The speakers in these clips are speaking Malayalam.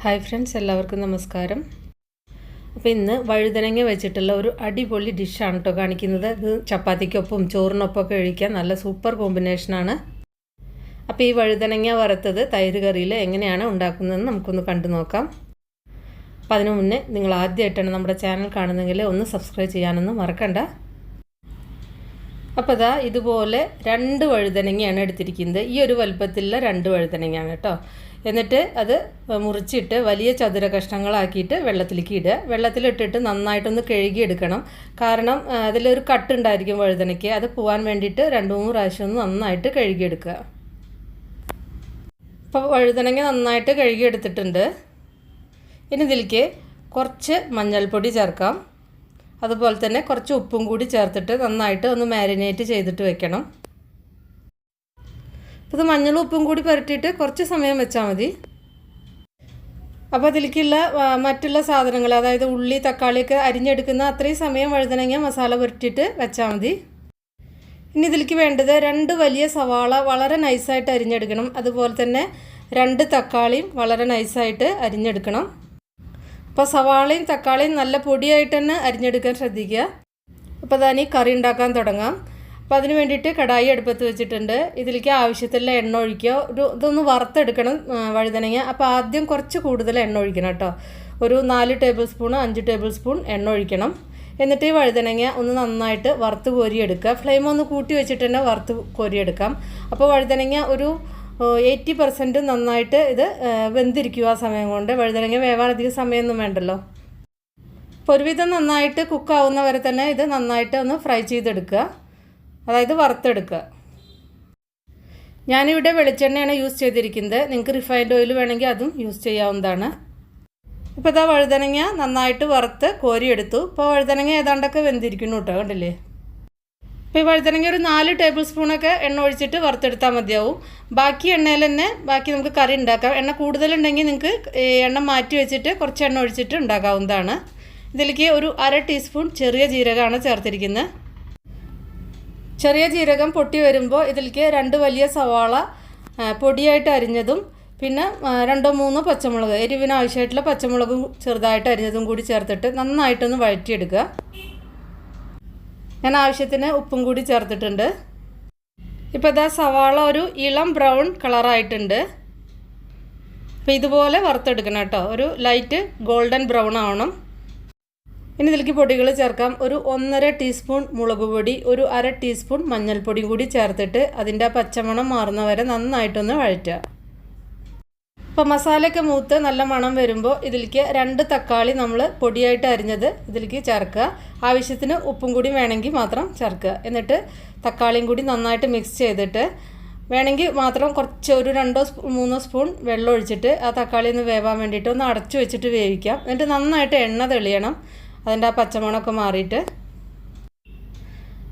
ഹായ് ഫ്രണ്ട്സ്, എല്ലാവർക്കും നമസ്കാരം. അപ്പോൾ ഇന്ന് വഴുതനങ്ങ വെച്ചിട്ടുള്ള ഒരു അടിപൊളി ഡിഷാണ് കേട്ടോ കാണിക്കുന്നത്. ഇത് ചപ്പാത്തിക്കൊപ്പം ചോറിനൊപ്പമൊക്കെ കഴിക്കാൻ നല്ല സൂപ്പർ കോമ്പിനേഷനാണ്. അപ്പോൾ ഈ വഴുതനങ്ങ വറുത്തത് തൈര് കറിയിൽ എങ്ങനെയാണ് ഉണ്ടാക്കുന്നതെന്ന് നമുക്കൊന്ന് കണ്ടു നോക്കാം. അപ്പോൾ അതിനു മുന്നേ നിങ്ങൾ ആദ്യമായിട്ടാണ് നമ്മുടെ ചാനൽ കാണുന്നതെങ്കിൽ ഒന്ന് സബ്സ്ക്രൈബ് ചെയ്യാനൊന്നും മറക്കണ്ട. അപ്പോൾ ഇതാ ഇതുപോലെ 2 വഴുതനങ്ങയാണ് എടുത്തിരിക്കുന്നത്. ഈ ഒരു വലുപ്പത്തിലുള്ള 2 വഴുതനങ്ങയാണ് കേട്ടോ. എന്നിട്ട് അത് മുറിച്ചിട്ട് വലിയ ചതുര കഷ്ണങ്ങളാക്കിയിട്ട് വെള്ളത്തിലേക്ക് ഇടുക. വെള്ളത്തിലിട്ടിട്ട് നന്നായിട്ടൊന്ന് കഴുകിയെടുക്കണം. കാരണം അതിലൊരു കട്ടുണ്ടായിരിക്കും വഴുതനയ്ക്ക്. അത് പോകാൻ വേണ്ടിയിട്ട് 2-3 പ്രാവശ്യം ഒന്ന് നന്നായിട്ട് കഴുകിയെടുക്കുക. അപ്പോൾ വഴുതനങ്ങ നന്നായിട്ട് കഴുകിയെടുത്തിട്ടുണ്ട്. ഇനി ഇതിലേക്ക് കുറച്ച് മഞ്ഞൾപ്പൊടി ചേർക്കാം. അതുപോലെ തന്നെ കുറച്ച് ഉപ്പും കൂടി ചേർത്തിട്ട് നന്നായിട്ട് ഒന്ന് മാരിനേറ്റ് ചെയ്തിട്ട് വെക്കണം. ഇത് മഞ്ഞളും ഉപ്പും കൂടി പുരട്ടിയിട്ട് കുറച്ച് സമയം വെച്ചാൽ മതി. അപ്പോൾ അതിലേക്കുള്ള മറ്റുള്ള സാധനങ്ങൾ, അതായത് ഉള്ളി തക്കാളിയൊക്കെ അരിഞ്ഞെടുക്കുന്ന അത്രയും സമയം വഴുതനങ്ങ മസാല പുരട്ടിയിട്ട് വെച്ചാൽ മതി. ഇനി ഇതിലേക്ക് വേണ്ടത് 2 വലിയ സവാള വളരെ നൈസായിട്ട് അരിഞ്ഞെടുക്കണം. അതുപോലെ തന്നെ 2 തക്കാളിയും വളരെ നൈസായിട്ട് അരിഞ്ഞെടുക്കണം. അപ്പോൾ സവാളയും തക്കാളിയും നല്ല പൊടിയായിട്ട് തന്നെ അരിഞ്ഞെടുക്കാൻ ശ്രദ്ധിക്കുക. അപ്പോൾ അതാണ് ഈ കറി ഉണ്ടാക്കാൻ തുടങ്ങാം. അപ്പോൾ അതിന് വേണ്ടിയിട്ട് കടായി അടുപ്പത്ത് വെച്ചിട്ടുണ്ട്. ഇതിലേക്ക് ആവശ്യത്തിലുള്ള എണ്ണ ഒഴിക്കുക. ഇതൊന്ന് വറുത്തെടുക്കണം വഴുതനങ്ങ. അപ്പോൾ ആദ്യം കുറച്ച് കൂടുതൽ എണ്ണ ഒഴിക്കണം കേട്ടോ. ഒരു 4 ടേബിൾ സ്പൂൺ 5 ടേബിൾ സ്പൂൺ എണ്ണ ഒഴിക്കണം. എന്നിട്ട് ഈ വഴുതനങ്ങ ഒന്ന് നന്നായിട്ട് വറുത്ത് കോരിയെടുക്കുക. ഫ്ലെയിം ഒന്ന് കൂട്ടി വെച്ചിട്ട് തന്നെ വറുത്ത് കോരിയെടുക്കാം. അപ്പോൾ വഴുതനങ്ങ ഒരു 80% നന്നായിട്ട് ഇത് വെന്തിരിക്കുക. ആ സമയം കൊണ്ട് വഴുതനങ്ങ വേവാൻ അധികം സമയമൊന്നും വേണ്ടല്ലോ. അപ്പോൾ ഒരുവിധം നന്നായിട്ട് കുക്കാവുന്ന വരെ തന്നെ ഇത് നന്നായിട്ട് ഒന്ന് ഫ്രൈ ചെയ്തെടുക്കുക, അതായത് വറുത്തെടുക്കുക. ഞാനിവിടെ വെളിച്ചെണ്ണയാണ് യൂസ് ചെയ്തിരിക്കുന്നത്. നിങ്ങൾക്ക് റിഫൈൻഡ് ഓയിൽ വേണമെങ്കിൽ അതും യൂസ് ചെയ്യാവുന്നതാണ്. ഇപ്പോൾ ഇതാ വഴുതനങ്ങ നന്നായിട്ട് വറുത്ത് കോരിയെടുത്തു. ഇപ്പോൾ വഴുതനങ്ങ ഏതാണ്ടൊക്കെ വെന്തിരിക്കുന്നു കേട്ടോ, കണ്ടില്ലേ. ഇപ്പോൾ ഈ വഴുതനങ്ങ ഒരു 4 ടേബിൾ സ്പൂണൊക്കെ എണ്ണ ഒഴിച്ചിട്ട് വറുത്തെടുത്താൽ മതിയാവും. ബാക്കി എണ്ണയിൽ തന്നെ ബാക്കി നമുക്ക് കറി ഉണ്ടാക്കാം. എണ്ണ കൂടുതലുണ്ടെങ്കിൽ നിങ്ങൾക്ക് എണ്ണ മാറ്റി വെച്ചിട്ട് കുറച്ച് എണ്ണ ഒഴിച്ചിട്ട് ഉണ്ടാക്കാവുന്നതാണ്. ഇതിലേക്ക് ഒരു 1/2 ടീസ്പൂൺ ചെറിയ ജീരകമാണ് ചേർത്തിരിക്കുന്നത്. ചെറിയ ജീരകം പൊട്ടി വരുമ്പോൾ ഇതിലേക്ക് 2 വലിയ സവാള പൊടിയായിട്ട് അരിഞ്ഞതും പിന്നെ 2-3 പച്ചമുളക്, എരിവിന് ആവശ്യമായിട്ടുള്ള പച്ചമുളകും ചെറുതായിട്ട് അരിഞ്ഞതും കൂടി ചേർത്തിട്ട് നന്നായിട്ടൊന്ന് വഴറ്റിയെടുക്കുക. ഞാൻ ആവശ്യത്തിന് ഉപ്പും കൂടി ചേർത്തിട്ടുണ്ട്. ഇപ്പോൾ ഇതാ സവാള ഒരു ഇളം ബ്രൗൺ കളറായിട്ടുണ്ട്. അപ്പോൾ ഇതുപോലെ വറുത്തെടുക്കണം കേട്ടോ. ഒരു ലൈറ്റ് ഗോൾഡൻ ബ്രൗൺ ആവണം. ഇനി ഇതിലേക്ക് പൊടികൾ ചേർക്കാം. ഒരു 1.5 ടീസ്പൂൺ മുളക് പൊടി, ഒരു 1/2 ടീസ്പൂൺ മഞ്ഞൾപ്പൊടിയും കൂടി ചേർത്തിട്ട് അതിൻ്റെ പച്ചമണം മാറുന്നവരെ നന്നായിട്ടൊന്ന് വഴറ്റുക. അപ്പോൾ മസാലയൊക്കെ മൂത്ത് നല്ല മണം വരുമ്പോൾ ഇതിലേക്ക് 2 തക്കാളി നമ്മൾ പൊടിയായിട്ട് അരിഞ്ഞത് ഇതിലേക്ക് ചേർക്കുക. ആവശ്യത്തിന് ഉപ്പും കൂടി വേണമെങ്കിൽ മാത്രം ചേർക്കുക. എന്നിട്ട് തക്കാളിയും കൂടി നന്നായിട്ട് മിക്സ് ചെയ്തിട്ട് വേണമെങ്കിൽ മാത്രം കുറച്ച് ഒരു 2-3 സ്പൂൺ വെള്ളം ഒഴിച്ചിട്ട് ആ തക്കാളി ഒന്ന് വേവാൻ വേണ്ടിയിട്ട് ഒന്ന് അടച്ചു വെച്ചിട്ട് വേവിക്കാം. എന്നിട്ട് നന്നായിട്ട് എണ്ണ തെളിയണം, അതിൻ്റെ ആ പച്ചമണമൊക്കെ മാറിയിട്ട്.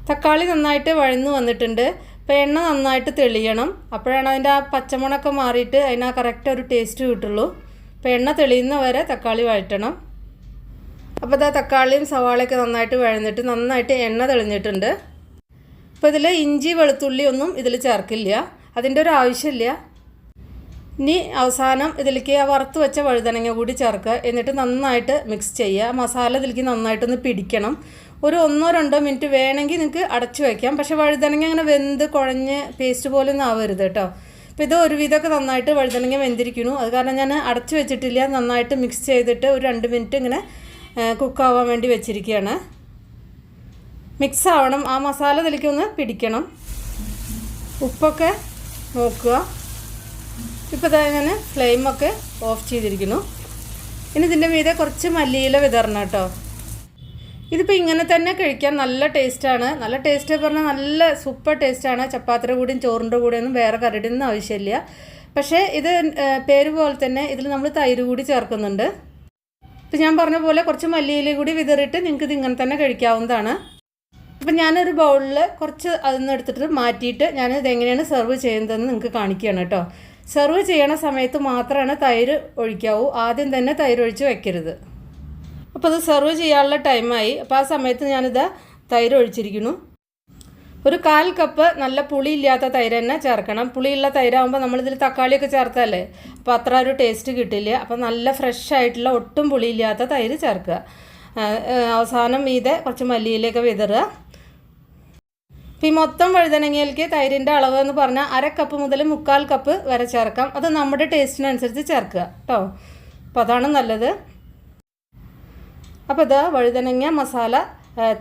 തക്കാളി നന്നായിട്ട് വഴന്നു വന്നിട്ടുണ്ട്. അപ്പോൾ എണ്ണ നന്നായിട്ട് തെളിയണം. അപ്പോഴാണ് അതിൻ്റെ ആ പച്ചമണമൊക്കെ മാറിയിട്ട് അതിന് ആ കറക്റ്റ് ഒരു ടേസ്റ്റ് കിട്ടുള്ളൂ. അപ്പോൾ എണ്ണ തെളിയുന്ന വരെ തക്കാളി വഴറ്റണം. അപ്പോൾ ഇതാ തക്കാളിയും സവാളയൊക്കെ നന്നായിട്ട് വഴന്നിട്ട് നന്നായിട്ട് എണ്ണ തെളിഞ്ഞിട്ടുണ്ട്. അപ്പോൾ ഇതിൽ ഇഞ്ചി വെളുത്തുള്ളി ഒന്നും ഇതിൽ ചേർക്കില്ല, അതിൻ്റെ ഒരു ആവശ്യമില്ല. ഇനി അവസാനം ഇതിലേക്ക് ആ വറുത്ത് വെച്ച വഴുതനങ്ങ കൂടി ചേർക്കുക. എന്നിട്ട് നന്നായിട്ട് മിക്സ് ചെയ്യുക. മസാല ഇതിലേക്ക് നന്നായിട്ടൊന്ന് പിടിക്കണം. ഒരു 1-2 മിനിറ്റ് വേണമെങ്കിൽ നിങ്ങൾക്ക് അടച്ചു വയ്ക്കാം. പക്ഷേ വഴുതനങ്ങ അങ്ങനെ വെന്ത് കുഴഞ്ഞ് പേസ്റ്റ് പോലെ ഒന്നും ആവരുത് കേട്ടോ. അപ്പോൾ ഇത് ഒരുവിധമൊക്കെ നന്നായിട്ട് വഴുതനങ്ങ വെന്തിരിക്കുന്നു. അത് കാരണം ഞാൻ അടച്ചു വെച്ചിട്ടില്ല. നന്നായിട്ട് മിക്സ് ചെയ്തിട്ട് ഒരു 2 മിനിറ്റ് ഇങ്ങനെ കുക്കാവാൻ വേണ്ടി വെച്ചിരിക്കുകയാണ്. മിക്സ് ആവണം, ആ മസാല ഇതിലേക്ക് ഒന്ന് പിടിക്കണം. ഉപ്പൊക്കെ നോക്കുക. ഇപ്പോൾ ഇതാ ഞാൻ ഫ്ലെയിമൊക്കെ ഓഫ് ചെയ്തിരിക്കുന്നു. ഇനി ഇതിൻ്റെ മീതെ കുറച്ച് മല്ലിയില വിതറണം കേട്ടോ. ഇതിപ്പോൾ ഇങ്ങനെ തന്നെ കഴിക്കാൻ നല്ല ടേസ്റ്റാണ്. നല്ല ടേസ്റ്റ് പറഞ്ഞാൽ നല്ല സൂപ്പർ ടേസ്റ്റാണ്. ചപ്പാത്തിയുടെ കൂടെയും ചോറിൻ്റെ കൂടെയൊന്നും വേറെ കറിയുടെ ഒന്നും ആവശ്യമില്ല. പക്ഷേ ഇത് പേര് പോലെ തന്നെ ഇതിൽ നമ്മൾ തൈര് കൂടി ചേർക്കുന്നുണ്ട്. ഇപ്പോൾ ഞാൻ പറഞ്ഞ പോലെ കുറച്ച് മല്ലിയില കൂടി വിതറിയിട്ട് നിങ്ങൾക്ക് ഇത് ഇങ്ങനെ തന്നെ കഴിക്കാവുന്നതാണ്. അപ്പോൾ ഞാനൊരു ബൗളിൽ കുറച്ച് അതിൽ എടുത്തിട്ട് മാറ്റിയിട്ട് ഞാൻ ഇതെങ്ങനെയാണ് സെർവ് ചെയ്യുന്നതെന്ന് നിങ്ങൾക്ക് കാണിക്കുകയാണ് കേട്ടോ. സെർവ് ചെയ്യണ സമയത്ത് മാത്രമാണ് തൈര് ഒഴിക്കാവൂ. ആദ്യം തന്നെ തൈര് ഒഴിച്ച് വെക്കരുത്. അപ്പോൾ ഇത് സെർവ് ചെയ്യാനുള്ള ടൈമായി. അപ്പോൾ ആ സമയത്ത് ഞാനിത് തൈര് ഒഴിച്ചിരിക്കുന്നു. ഒരു 1/4 കപ്പ് നല്ല പുളിയില്ലാത്ത തൈര് തന്നെ ചേർക്കണം. പുളിയുള്ള തൈരാകുമ്പോൾ നമ്മളിതിൽ തക്കാളിയൊക്കെ ചേർത്തല്ലേ, അപ്പോൾ അത്ര ഒരു ടേസ്റ്റ് കിട്ടില്ല. അപ്പോൾ നല്ല ഫ്രഷ് ആയിട്ടുള്ള ഒട്ടും പുളിയില്ലാത്ത തൈര് ചേർക്കുക. അവസാനം മീതെ കുറച്ച് മല്ലിയിലൊക്കെ വിതറുക. അപ്പോൾ ഈ മൊത്തം വഴുതനങ്ങയിലേക്ക് തൈരിൻ്റെ അളവ് എന്ന് പറഞ്ഞാൽ 1/2 കപ്പ് മുതൽ 3/4 കപ്പ് വരെ ചേർക്കാം. അത് നമ്മുടെ ടേസ്റ്റിനനുസരിച്ച് ചേർക്കുക കേട്ടോ. അപ്പോൾ അതാണ് നല്ലത്. അപ്പോൾ ഇതാ വഴുതനങ്ങ മസാല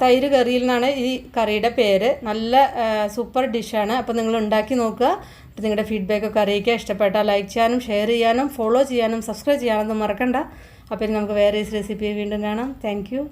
തൈര് കറിയിൽ നിന്നാണ് ഈ കറിയുടെ പേര്. നല്ല സൂപ്പർ ഡിഷാണ്. അപ്പോൾ നിങ്ങൾ ഉണ്ടാക്കി നോക്കുക. അപ്പോൾ നിങ്ങളുടെ ഫീഡ്ബാക്കൊക്കെ അറിയിക്കുക. ഇഷ്ടപ്പെട്ടാൽ ലൈക്ക് ചെയ്യാനും ഷെയർ ചെയ്യാനും ഫോളോ ചെയ്യാനും സബ്സ്ക്രൈബ് ചെയ്യാനൊന്നും മറക്കണ്ട. അപ്പോൾ നമുക്ക് വേറെ റെസിപ്പി വീണ്ടും കാണാം. Thank you.